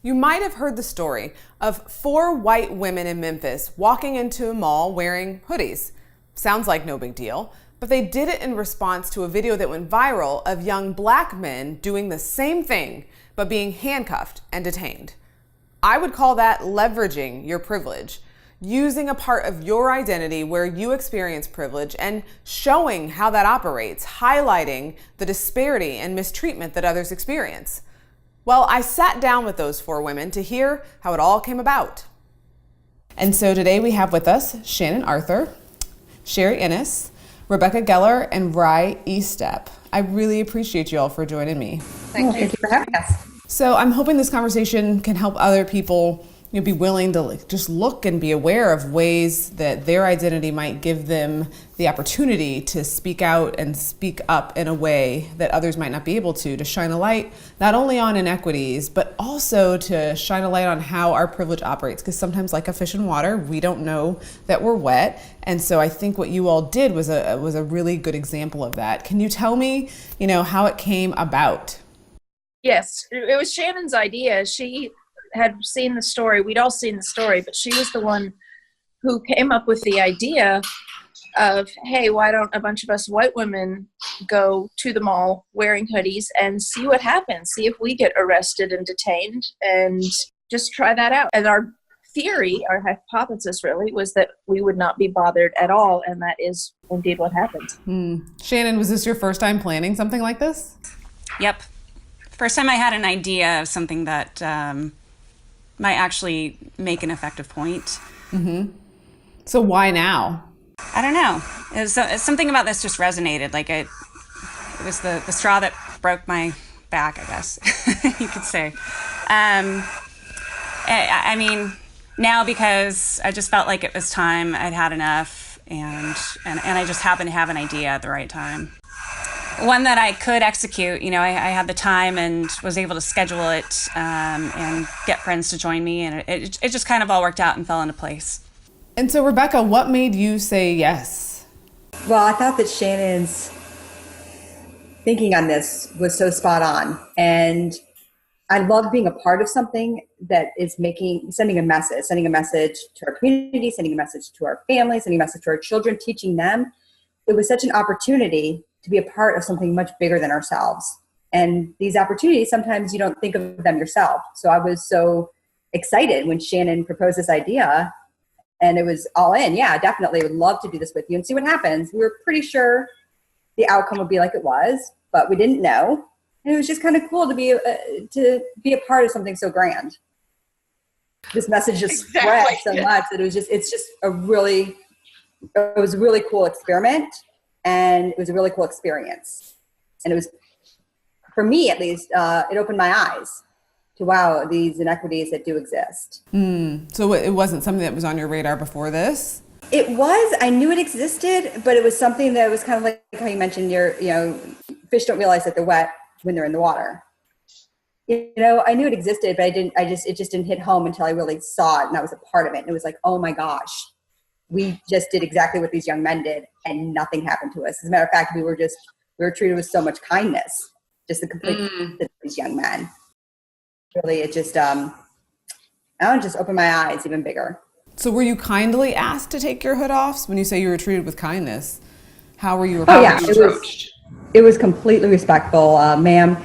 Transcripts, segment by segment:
You might have heard the story of 4 white women in Memphis walking into a mall wearing hoodies. Sounds like no big deal, but they did it in response to a video that went viral of young black men doing the same thing, but being handcuffed and detained. I would call that leveraging your privilege, using a part of your identity where you experience privilege and showing how that operates, highlighting the disparity and mistreatment that others experience. Well, I sat down with those 4 women to hear how it all came about. And so today we have with us Shannon Arthur, Sherry Ennis, Rebecca Geller, and Rye Estep. I really appreciate you all for joining me. Thank you for having us. So I'm hoping this conversation can help other people be willing to just look and be aware of ways that their identity might give them the opportunity to speak out and speak up in a way that others might not be able to shine a light not only on inequities, but also to shine a light on how our privilege operates. Because sometimes, like a fish in water, we don't know that we're wet. And so I think what you all did was a really good example of that. Can you tell me, how it came about? Yes, it was Shannon's idea. She had seen the story. We'd all seen the story, but she was the one who came up with the idea of, hey, why don't a bunch of us white women go to the mall wearing hoodies and see what happens, see if we get arrested and detained, and just try that out. And our theory, our hypothesis really, was that we would not be bothered at all, and that is indeed what happened. Shannon, was this your first time planning something like this? Yep. First time I had an idea of something that might actually make an effective point. Mm-hmm. So why now? I don't know. It's something about this just resonated. Like it was the straw that broke my back, I guess you could say. I mean, now because I just felt like it was time. I'd had enough, and I just happened to have an idea at the right time. One that I could execute. I had the time and was able to schedule it and get friends to join me, and it just kind of all worked out and fell into place. And so, Rebecca, what made you say yes? Well, I thought that Shannon's thinking on this was so spot on, and I love being a part of something that is sending a message to our community, sending a message to our families, sending a message to our children, teaching them. It was such an opportunity to be a part of something much bigger than ourselves. And these opportunities, sometimes you don't think of them yourself. So I was so excited when Shannon proposed this idea, and it was all in. Yeah, definitely would love to do this with you and see what happens. We were pretty sure the outcome would be like it was, but we didn't know. And it was just kind of cool to be a part of something so grand. This message just spread so much that it was a really cool experiment. And it was a really cool experience. And it was, for me at least, it opened my eyes to, wow, these inequities that do exist. So it wasn't something that was on your radar before this? It was. I knew it existed, but it was something that was kind of like how you mentioned, fish don't realize that they're wet when they're in the water. I knew it existed, but it just didn't hit home until I really saw it and I was a part of it. And it was like, oh my gosh. We just did exactly what these young men did, and nothing happened to us. As a matter of fact, we were treated with so much kindness, just the complete of these young men. Really, it just opened my eyes even bigger. So were you kindly asked to take your hood off? When you say you were treated with kindness, how were you approached? Oh yeah, it was completely respectful. Ma'am,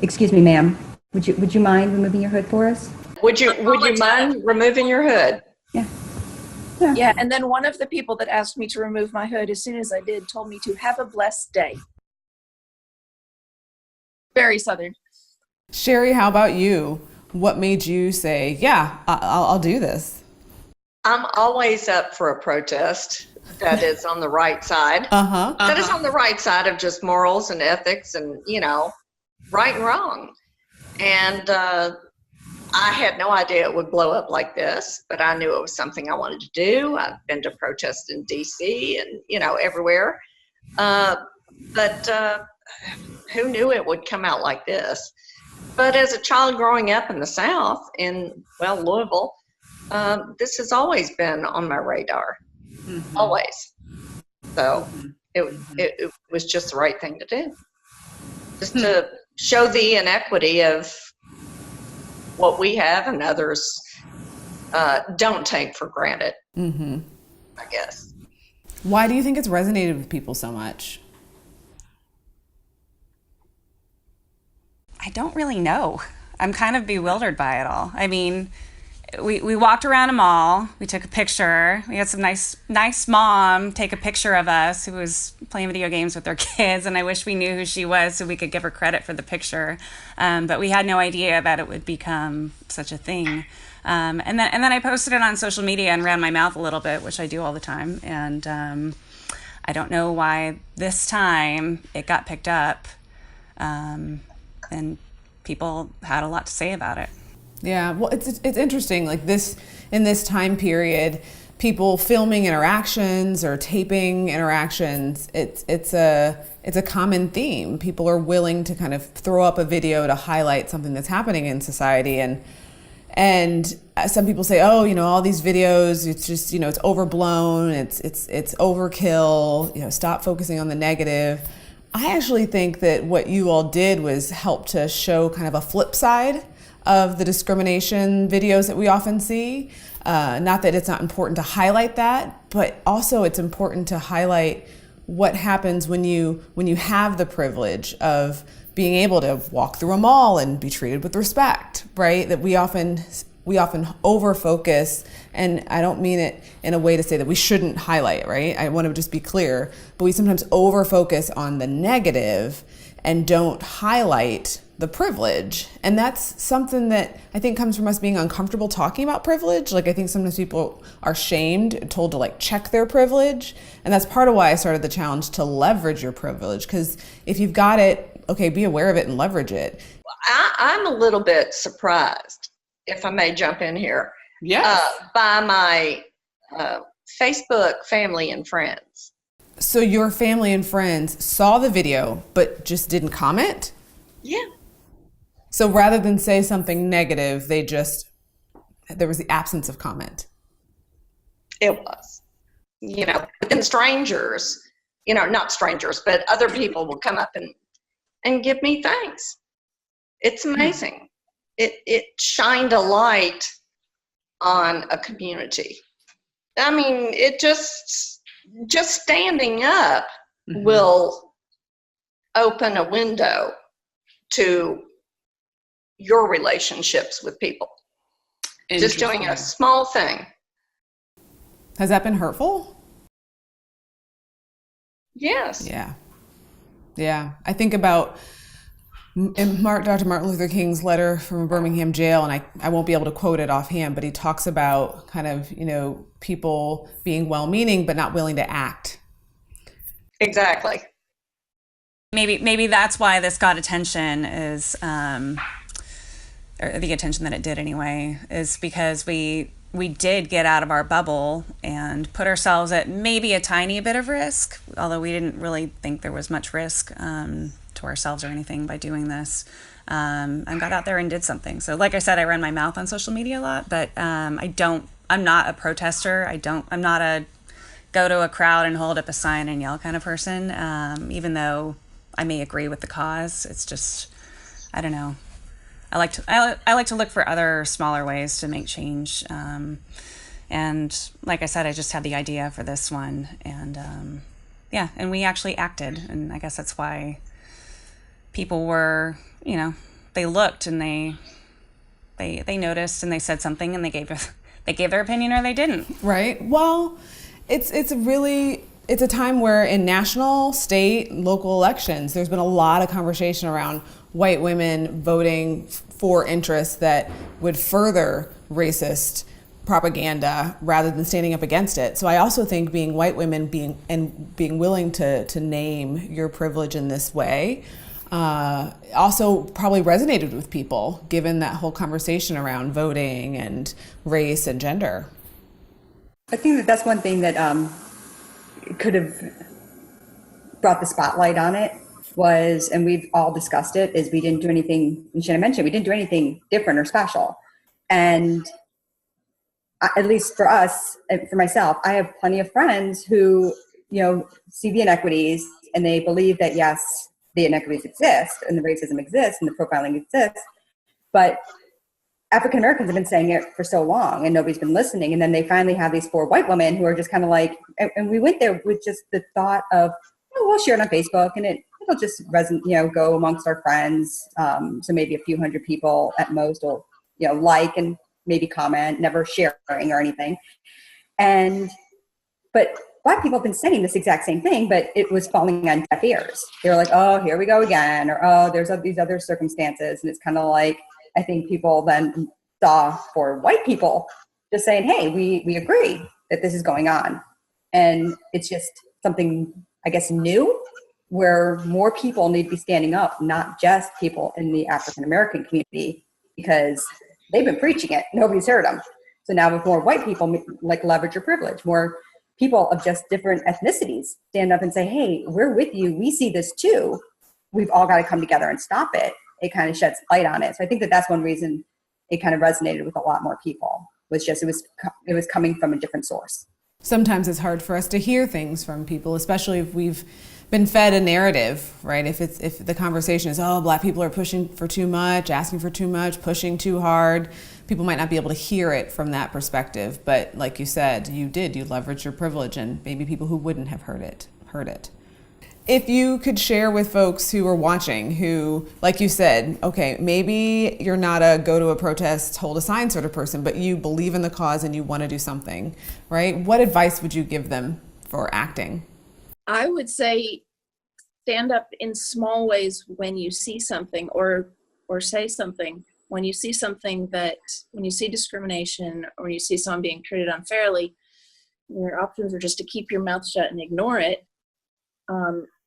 excuse me, ma'am, would you mind removing your hood for us? Would you mind removing your hood? Yeah. Yeah, and then one of the people that asked me to remove my hood, as soon as I did, told me to have a blessed day. Very Southern. Sherry, how about you? What made you say, yeah, I'll do this? I'm always up for a protest that is on the right side. That is on the right side of just morals and ethics and, right and wrong. And I had no idea it would blow up like this, but I knew it was something I wanted to do. I've been to protests in D.C. and, everywhere. But who knew it would come out like this? But as a child growing up in the South, in, Louisville, this has always been on my radar, always. So it was just the right thing to do. Just to show the inequity of what we have and others don't take for granted, I guess. Why do you think it's resonated with people so much? I don't really know. I'm kind of bewildered by it all. I mean, we walked around a mall. We took a picture. We had some nice mom take a picture of us who was playing video games with her kids, and I wish we knew who she was so we could give her credit for the picture. But we had no idea that it would become such a thing. And then I posted it on social media and ran my mouth a little bit, which I do all the time. And I don't know why this time it got picked up, and people had a lot to say about it. Yeah, well, it's interesting. Like in this time period, people filming interactions or taping interactions. It's a common theme. People are willing to kind of throw up a video to highlight something that's happening in society, and some people say, oh, all these videos, it's just it's overblown. It's overkill. Stop focusing on the negative. I actually think that what you all did was help to show kind of a flip side of the discrimination videos that we often see. Not that it's not important to highlight that, but also it's important to highlight what happens when you have the privilege of being able to walk through a mall and be treated with respect, right? That we often over focus, and I don't mean it in a way to say that we shouldn't highlight, right? I want to just be clear, but we sometimes over focus on the negative and don't highlight the privilege. And that's something that I think comes from us being uncomfortable talking about privilege. Like, I think sometimes people are shamed, told to check their privilege. And that's part of why I started the challenge to leverage your privilege. Because if you've got it, okay, be aware of it and leverage it. I'm a little bit surprised, if I may jump in here, by my Facebook family and friends. So your family and friends saw the video, but just didn't comment? Yeah. So rather than say something negative, there was the absence of comment. It was, and strangers, not strangers, but other people will come up and give me thanks. It's amazing. It shined a light on a community. I mean, it just standing up will open a window to your relationships with people. Just doing a small thing. Has that been hurtful? Yes. Yeah. I think about Dr. Martin Luther King's letter from a Birmingham jail, and I won't be able to quote it offhand, but he talks about kind of, people being well-meaning but not willing to act. Exactly. Maybe that's why this got attention or the attention that it did anyway, is because we did get out of our bubble and put ourselves at maybe a tiny bit of risk, although we didn't really think there was much risk to ourselves or anything by doing this, and got out there and did something. So like I said, I ran my mouth on social media a lot, but I'm not a protester. I'm not a go to a crowd and hold up a sign and yell kind of person, even though I may agree with the cause. It's just, I don't know. I like to look for other smaller ways to make change. And like I said, I just had the idea for this one, and and we actually acted. And I guess that's why people were, they looked and they noticed and they said something and they gave their opinion or they didn't. Right. Well, it's a time where in national, state, local elections, there's been a lot of conversation around white women voting for interests that would further racist propaganda rather than standing up against it. So I also think being white women being willing to name your privilege in this way also probably resonated with people, given that whole conversation around voting and race and gender. I think that's one thing that could have brought the spotlight on it was, and we've all discussed it, is we didn't do anything, Shannon mentioned, we didn't do anything different or special. And at least for us, for myself, I have plenty of friends who, see the inequities and they believe that, yes, the inequities exist and the racism exists and the profiling exists. But African Americans have been saying it for so long and nobody's been listening. And then they finally have these 4 white women who are just kind of like, and we went there with just the thought of, oh, we'll share it on Facebook and it'll just go amongst our friends. So maybe a few hundred people at most will, like and maybe comment, never sharing or anything. But Black people have been saying this exact same thing, but it was falling on deaf ears. They were like, oh, here we go again. Or, oh, there's these other circumstances. And it's kind of like, I think people then saw for white people just saying, hey, we agree that this is going on. And it's just something, I guess, new, where more people need to be standing up, not just people in the African-American community, because they've been preaching it. Nobody's heard them. So now with more white people, like, leverage your privilege, more people of just different ethnicities stand up and say, hey, we're with you. We see this too. We've all got to come together and stop it. It kind of sheds light on it. So I think that's one reason it kind of resonated with a lot more people, was just it was coming from a different source. Sometimes it's hard for us to hear things from people, especially if we've been fed a narrative, right? If the conversation is, oh, Black people are pushing for too much, asking for too much, pushing too hard, people might not be able to hear it from that perspective. But like you said, you leveraged your privilege, and maybe people who wouldn't have heard it. If you could share with folks who are watching, who, like you said, okay, maybe you're not a go to a protest, hold a sign sort of person, but you believe in the cause and you want to do something, right? What advice would you give them for acting? I would say stand up in small ways when you see something, or say something. When you see something when you see discrimination, or you see someone being treated unfairly, your options are just to keep your mouth shut and ignore it,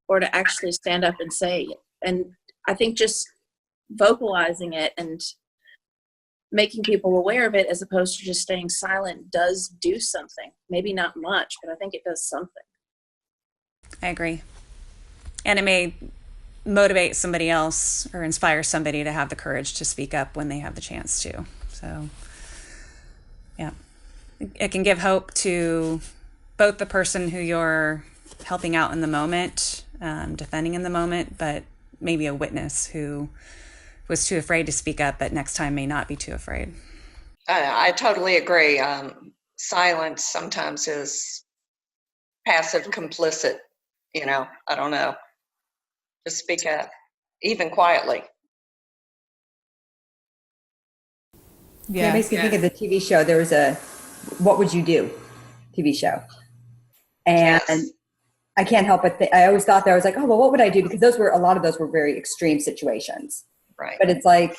or to actually stand up and say it. And I think just vocalizing it and making people aware of it, as opposed to just staying silent, does do something. Maybe not much, but I think it does something. I agree. And it may motivate somebody else or inspire somebody to have the courage to speak up when they have the chance to. So, yeah. It can give hope to both the person who you're helping out in the moment, defending in the moment, but maybe a witness who was too afraid to speak up, but next time may not be too afraid. I totally agree. Silence sometimes is passive complicit. I don't know. Just speak up, even quietly. Yeah, it makes me think of the TV show. There was a What Would You Do TV show. And yes. I can't help but I always thought that I was like, oh, well, what would I do? Because a lot of those were very extreme situations. Right. But it's like,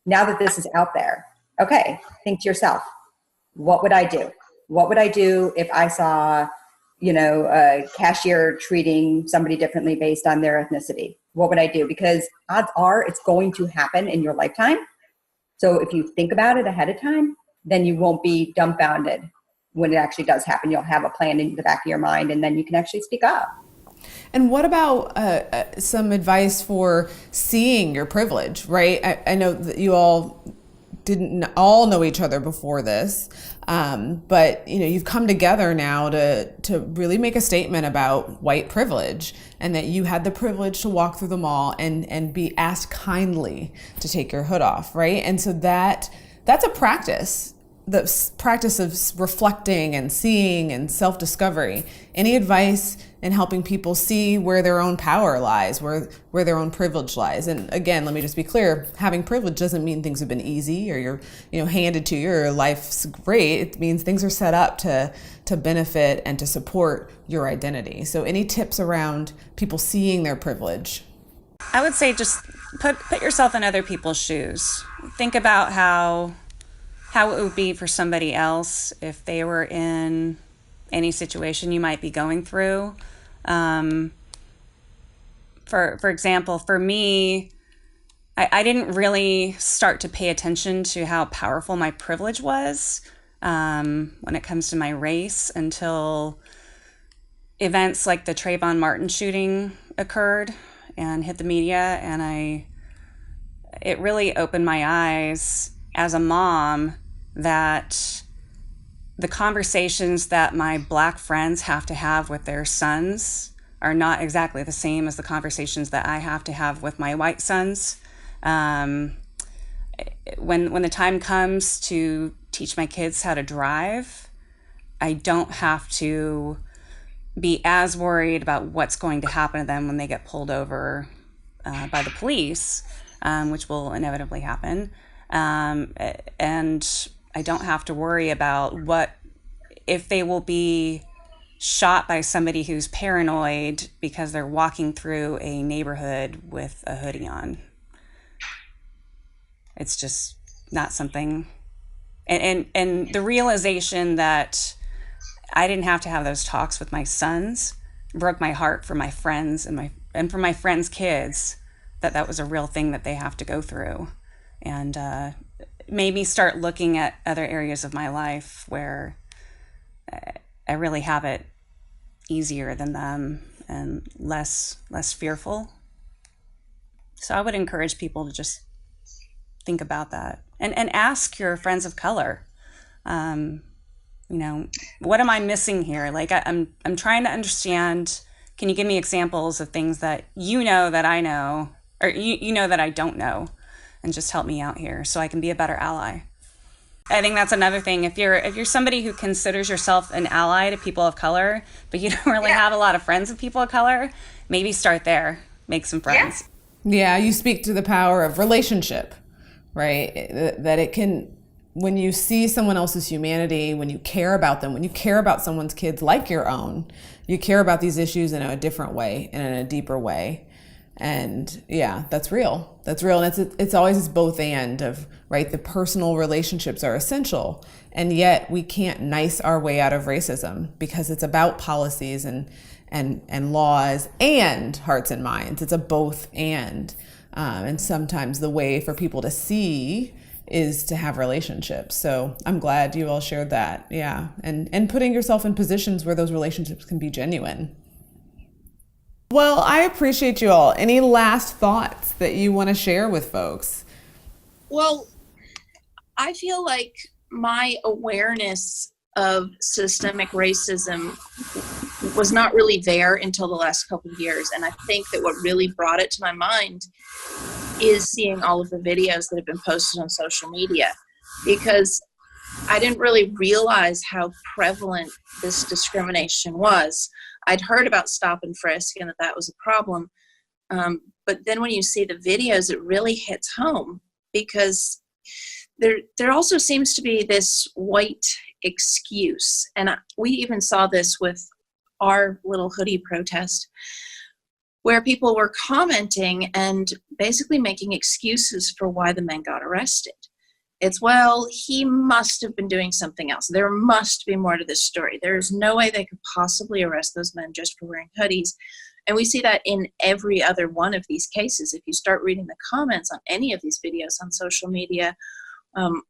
now that this is out there, okay, think to yourself, what would I do? What would I do if I saw, a cashier treating somebody differently based on their ethnicity? What would I do? Because odds are it's going to happen in your lifetime. So if you think about it ahead of time, then you won't be dumbfounded when it actually does happen. You'll have a plan in the back of your mind, and then you can actually speak up. And what about some advice for seeing your privilege, right? I know that you all didn't all know each other before this, but you've come together now to really make a statement about white privilege, and that you had the privilege to walk through the mall and be asked kindly to take your hood off, right? And so that's a practice. The practice of reflecting and seeing and self-discovery. Any advice in helping people see where their own power lies, where their own privilege lies? And again, let me just be clear, having privilege doesn't mean things have been easy or you're handed to you or life's great. It means things are set up to benefit and to support your identity. So any tips around people seeing their privilege? I would say just put yourself in other people's shoes. Think about how it would be for somebody else if they were in any situation you might be going through. For example, for me, I didn't really start to pay attention to how powerful my privilege was when it comes to my race until events like the Trayvon Martin shooting occurred and hit the media, and it really opened my eyes as a mom that the conversations that my Black friends have to have with their sons are not exactly the same as the conversations that I have to have with my white sons. when the time comes to teach my kids how to drive, I don't have to be as worried about what's going to happen to them when they get pulled over by the police, which will inevitably happen. And I don't have to worry about if they will be shot by somebody who's paranoid because they're walking through a neighborhood with a hoodie on. It's just not something. And the realization that I didn't have to have those talks with my sons broke my heart for my friends and for my friends' kids, that was a real thing that they have to go through. And made me start looking at other areas of my life where I really have it easier than them and less fearful. So I would encourage people to just think about that and ask your friends of color, what am I missing here? Like I'm trying to understand. Can you give me examples of things that that I know, or that I don't know, and just help me out here so I can be a better ally? I think that's another thing. If you're somebody who considers yourself an ally to people of color, but you don't really have a lot of friends with people of color, maybe start there. Make some friends. Yeah, you speak to the power of relationship, right? That it can, when you see someone else's humanity, when you care about them, when you care about someone's kids like your own, you care about these issues in a different way and in a deeper way. And yeah, that's real. That's real. And it's always this both and of, right? The personal relationships are essential. And yet we can't nice our way out of racism because it's about policies and laws and hearts and minds. It's a both and. And sometimes the way for people to see is to have relationships. So I'm glad you all shared that. Yeah. And putting yourself in positions where those relationships can be genuine. Well, I appreciate you all. Any last thoughts that you want to share with folks? Well, I feel like my awareness of systemic racism was not really there until the last couple of years. And I think that what really brought it to my mind is seeing all of the videos that have been posted on social media, because I didn't really realize how prevalent this discrimination was. I'd heard about stop and frisk and that was a problem. But then when you see the videos, it really hits home, because there also seems to be this white excuse. And we even saw this with our little hoodie protest, where people were commenting and basically making excuses for why the men got arrested. It's, well, he must have been doing something else. There must be more to this story. There is no way they could possibly arrest those men just for wearing hoodies. And we see that in every other one of these cases. If you start reading the comments on any of these videos on social media,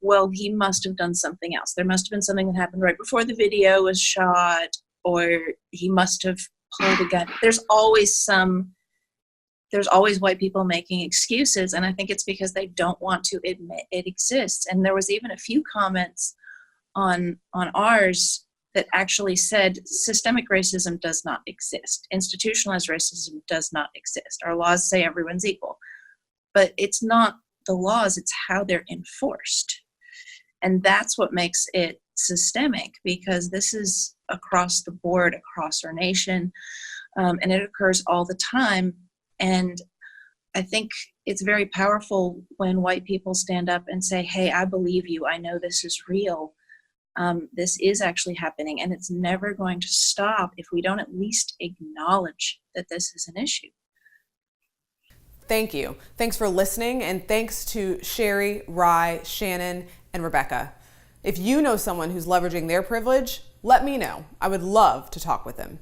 well, he must have done something else. There must have been something that happened right before the video was shot, or he must have pulled a gun. There's always white people making excuses, and I think it's because they don't want to admit it exists. And there was even a few comments on ours that actually said systemic racism does not exist. Institutionalized racism does not exist. Our laws say everyone's equal, but it's not the laws, it's how they're enforced. And that's what makes it systemic, because this is across the board, across our nation, and it occurs all the time. And I think it's very powerful when white people stand up and say, hey, I believe you. I know this is real. This is actually happening, and it's never going to stop if we don't at least acknowledge that this is an issue. Thank you. Thanks for listening, and thanks to Sherry, Rye, Shannon, and Rebecca. If you know someone who's leveraging their privilege, let me know. I would love to talk with them.